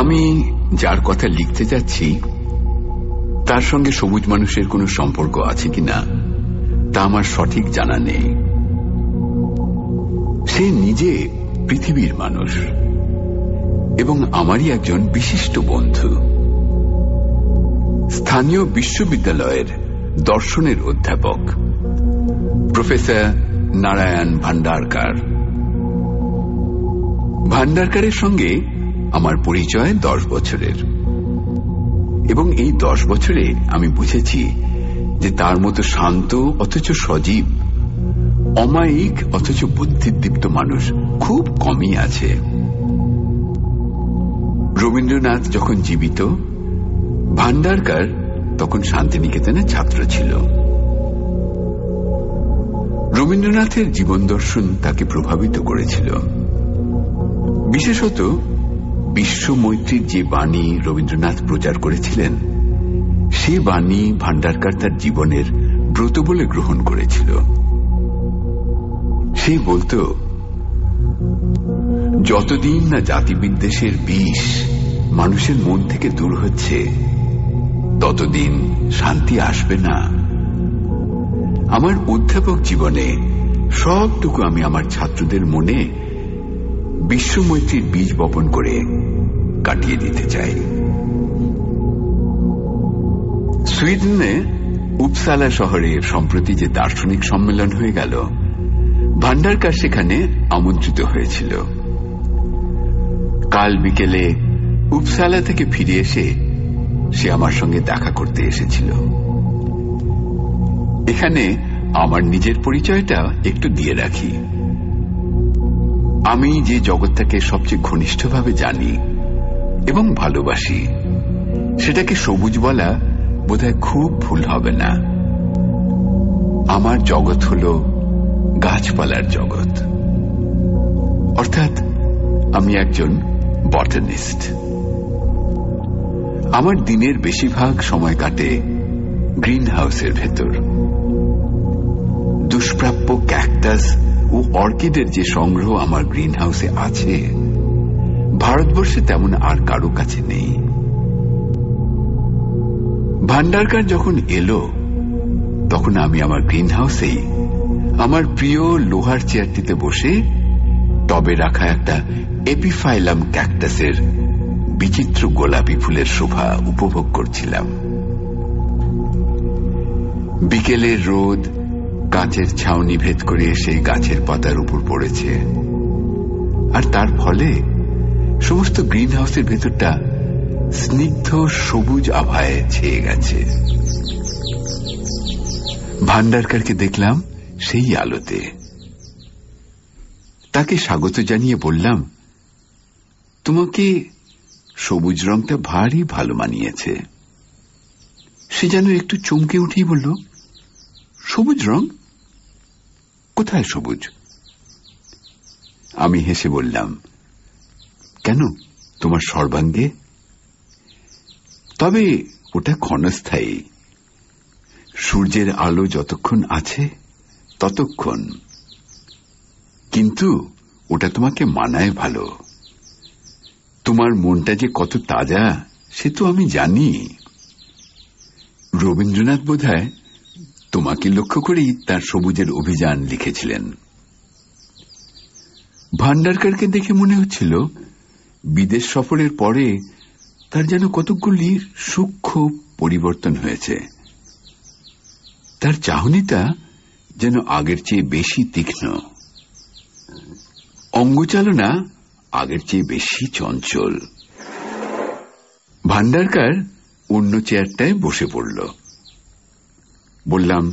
আমি যার কথা লিখতে যাচ্ছি তার সঙ্গে সবুজ মানুষের কোনো সম্পর্ক আছে কিনা তা আমার সঠিক জানা নেই। সে নিজে পৃথিবীর মানুষ এবং আমারই একজন বিশিষ্ট বন্ধু। স্থানীয় বিশ্ববিদ্যালয়ের দর্শনের অধ্যাপক প্রফেসর নারায়ণ ভান্ডারকার। ভান্ডারকারের সঙ্গে আমার পরিচয় 10 বছরের, এবং এই 10 বছরে আমি বুঝেছি যে তার মতো শান্ত অথচ সজীব, অমায়িক অথচ বুদ্ধিদীপ্ত মানুষ খুব কমই আছে। রবীন্দ্রনাথ যখন জীবিত, ভান্ডারকার তখন শান্তিনিকেতনের ছাত্র ছিল। রবীন্দ্রনাথের জীবন দর্শন তাকে প্রভাবিত করেছিল। বিশেষত বিশ্ব মৈত্রীর যে বাণী রবীন্দ্রনাথ প্রচার করেছিলেন, সে বাণী ভান্ডারকার তার জীবনের ব্রত বলে গ্রহণ করেছিল। সে বলতো, যতদিন না জাতিবিদ্বেষের বিষ মানুষের মন থেকে দূর হচ্ছে, ততদিন শান্তি আসবে না। আমার অধ্যাপক জীবনে সবটুকু আমি আমার ছাত্রদের মনে বিশ্বমৈত্রীর বীজ বপন করে কাটিয়ে দিতে চাই। সুইডেনে উপসালা শহরে সম্প্রতি যে দার্শনিক সম্মেলন হয়ে গেল, ভান্ডারকার সেখানে আমন্ত্রিত হয়েছিল। কাল বিকেলে উপসালা থেকে ফিরে এসে সে আমার সঙ্গে দেখা করতে এসেছিল। এখানে আমার নিজের পরিচয়টা একটু দিয়ে রাখি। আমি যে জগৎটাকে সবচেয়ে ঘনিষ্ঠভাবে জানি এবং ভালোবাসি, সেটাকে সবুজ বলা বোধহয় খুব ভুল হবে না। আমার জগৎ হল গাছপালার জগৎ, অর্থাৎ আমি একজন বটানিস্ট। আমার দিনের বেশিরভাগ সময় কাটে গ্রিন হাউসের ভেতর। দুষ্প্রাপ্য ক্যাকটাস ও অর্কিডের যে সংগ্রহ আমার গ্রিন হাউসে আছে, ভারতবর্ষে তেমন আর কারো কাছে নেই। ভান্ডারকার যখন এলো, তখন আমি আমার গ্রিন হাউসেই আমার প্রিয় লোহার চেয়ারটিতে বসে টবে রাখা একটা এপিফাইলাম ক্যাকটাসের বিচিত্র গোলাপি ফুলের শোভা উপভোগ করছিলাম। বিকেলের রোদ কাঁচের ছাউনি ভেদ করে এসে গাছের পাতার উপর পড়েছে, আর তার ফলে সমস্ত গ্রিন হাউসের ভেতরটা স্নিগ্ধ সবুজ আভায় ছেয়ে গেছে। ভান্ডারকারকে দেখলাম সেই আলোতে। তাকে স্বাগত জানিয়ে বললাম, তোমাকে সবুজ রংটা ভারী ভালো মানিয়েছে। সে যেন একটু চমকে উঠেই বলল, সবুজ রং? কোথায় সবুজ? আমি হেসে বললাম, কেন, তোমার সর্বাঙ্গে? তবে ওটা ক্ষণস্থায়ী। সূর্যের আলো যতক্ষণ আছে ততক্ষণ, কিন্তু ওটা তোমাকে মানায় ভালো। তোমার মনটা যে কত তাজা সে তো আমি জানি। রবীন্দ্রনাথ বোধহয় তোমাকে লক্ষ্য করেই তার সবুজের অভিযান লিখেছিলেন। ভান্ডারকারকে দেখে মনে হচ্ছিল বিদেশ সফরের পরে তার যেন কতকগুলি সূক্ষ্ম পরিবর্তন হয়েছে। তার চাহনিটা যেন আগের চেয়ে বেশি তীক্ষ্ণ, অঙ্গচালনা আগের চেয়ে বেশি চঞ্চল। ভান্ডারকার অন্য চেয়ারটায় বসে পড়ল। বললাম,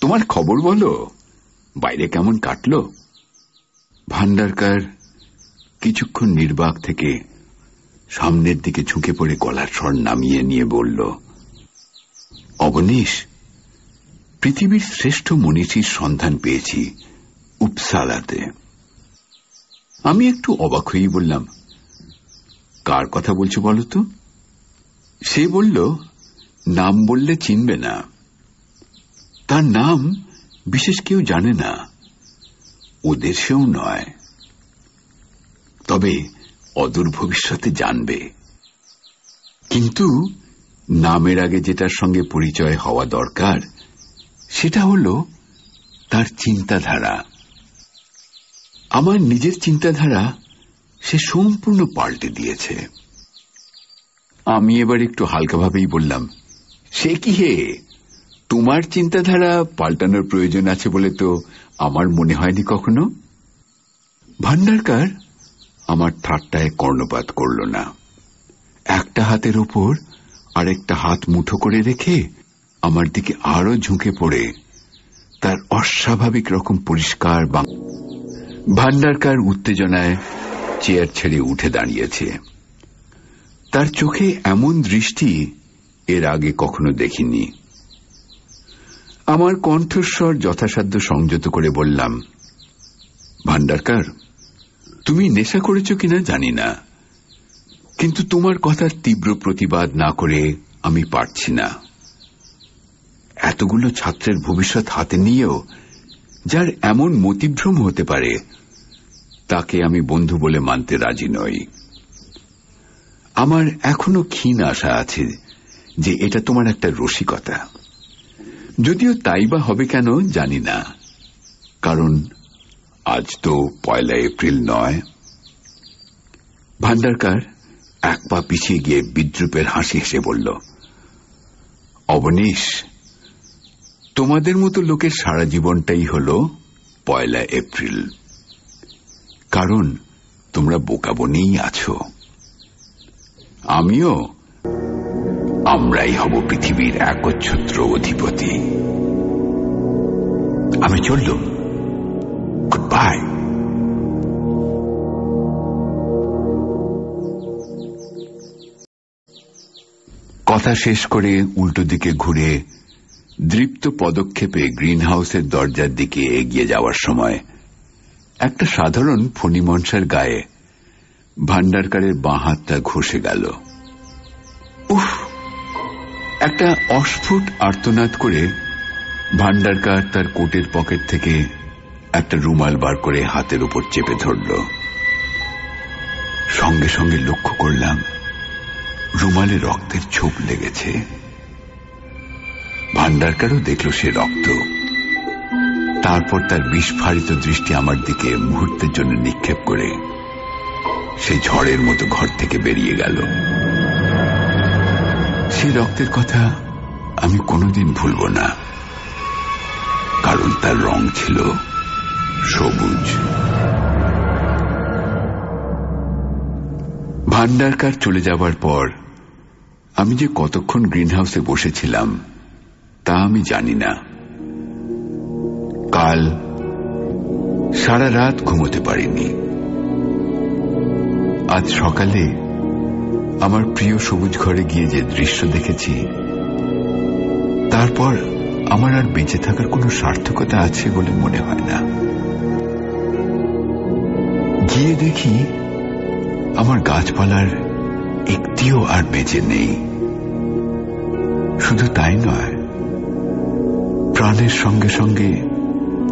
তোমার খবর বলো, বাইরে কেমন কাটল? ভান্ডারকার কিছুক্ষণ নির্বাক থেকে সামনের দিকে ঝুঁকে পড়ে গলার স্বর নামিয়ে নিয়ে বলল, অবনীশ, পৃথিবীর শ্রেষ্ঠ মনীষীর সন্ধান পেয়েছি উপসালাতে। আমি একটু অবাক হয়েই বললাম, কার কথা বলছো বলো তো? সে বলল, নাম বললে চিনবে না। তার নাম বিশেষ কেউ জানে না, ও দেশেও নয়। তবে অদূর ভবিষ্যতে জানবে। কিন্তু নামের আগে যেটার সঙ্গে পরিচয় হওয়া দরকার সেটা হল তার চিন্তাধারা। আমার নিজের চিন্তাধারা সে সম্পূর্ণ পাল্টে দিয়েছে। আমি এবার একটু হালকাভাবেই বললাম, সে কি হে, তোমার চিন্তাধারা পাল্টানোর প্রয়োজন আছে বলে তো আমার মনে হয়নি কখনো। ভান্ডারকার আমার ঠাট্টায় কর্ণপাত করল না। একটা হাতের ওপর আরেকটা হাত মুঠো করে রেখে আমার দিকে আরো ঝুঁকে পড়ে তার অস্বাভাবিক রকম পরিষ্কার ভান্ডারকার উত্তেজনায় চেয়ার ছেড়ে উঠে দাঁড়িয়েছে। তার চোখে এমন দৃষ্টি এর আগে কখনো দেখিনি। আমার কণ্ঠস্বর যথাসাধ্য সংযত করে বললাম, ভান্ডারকার, তুমি নেশা করেছ কিনা জানি না, কিন্তু তোমার কথার তীব্র প্রতিবাদ না করে আমি পারছি না। এতগুলো ছাত্রের ভবিষ্যৎ হাতে নিয়েও যার এমন মতিভ্রম হতে পারে তাকে আমি বন্ধু বলে মানতে রাজি নই। আমার এখনো ক্ষীণ আশা আছে যে এটা তোমার একটা রসিকতা, যদিও তাই বা হবে কেন জানি না, কারণ আজ তো 1 এপ্রিল নয়। ভান্ডারকার এক পা পিছিয়ে গিয়ে বিদ্রুপের হাসি হেসে বলল, অবনীশ, তোমাদের মতো লোকের সারা জীবনটাই হল 1 এপ্রিল, কারণ তোমরা বোকা বনেই আছো। আমিও, আমরাই হব পৃথিবীর একচ্ছত্র অধিপতি। আমি চললুম, গুড বাই। কথা শেষ করে উল্টো দিকে ঘুরে দৃপ্ত পদক্ষেপে গ্রিন হাউসের দরজার দিকে এগিয়ে যাওয়ার সময় একটা সাধারণ ফণিমনসার গায়ে ভান্ডারকারের বাঁ হাতটা ঘষে গেল। উফ! একটা অস্ফুট আর্তনাদ করে ভান্ডারকার তার কোটের পকেট থেকে একটা রুমাল বার করে হাতের উপর চেপে ধরল। সঙ্গে সঙ্গে লক্ষ্য করলাম রুমালে রক্তের ছোপ লেগেছে। ভান্ডারকারও দেখল সে রক্ত। তারপর তার বিস্ফারিত দৃষ্টি আমার দিকে মুহূর্তের জন্য নিক্ষেপ করে সে ঝড়ের মতো ঘর থেকে বেরিয়ে গেল। সেই রক্তের কথা আমি কোনোদিন ভুলব না, কারণ তার রং ছিল সবুজ। ভান্ডারকার চলে যাবার পর আমি যে কতক্ষণ গ্রিন হাউসে বসেছিলাম তা আমি জানি না। কাল সারা রাত ঘুমোতে পারিনি। আজ সকালে আমার প্রিয় সবুজ ঘরে গিয়ে যে দৃশ্য দেখেছি, তারপর আমার আর বেঁচে থাকার কোনো সার্থকতা আছে বলে মনে হয় না। গিয়ে দেখি আমার গাছপালার একটিও আর বেঁচে নেই। শুধু তাই নয়, প্রাণের সঙ্গে সঙ্গে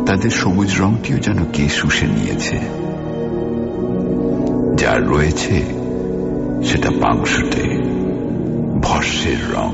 তাদের সবুজ রংটিও যেন কে শুষে নিয়েছে। যা রয়েছে সেটা পাংশুটে ভস্মের রং।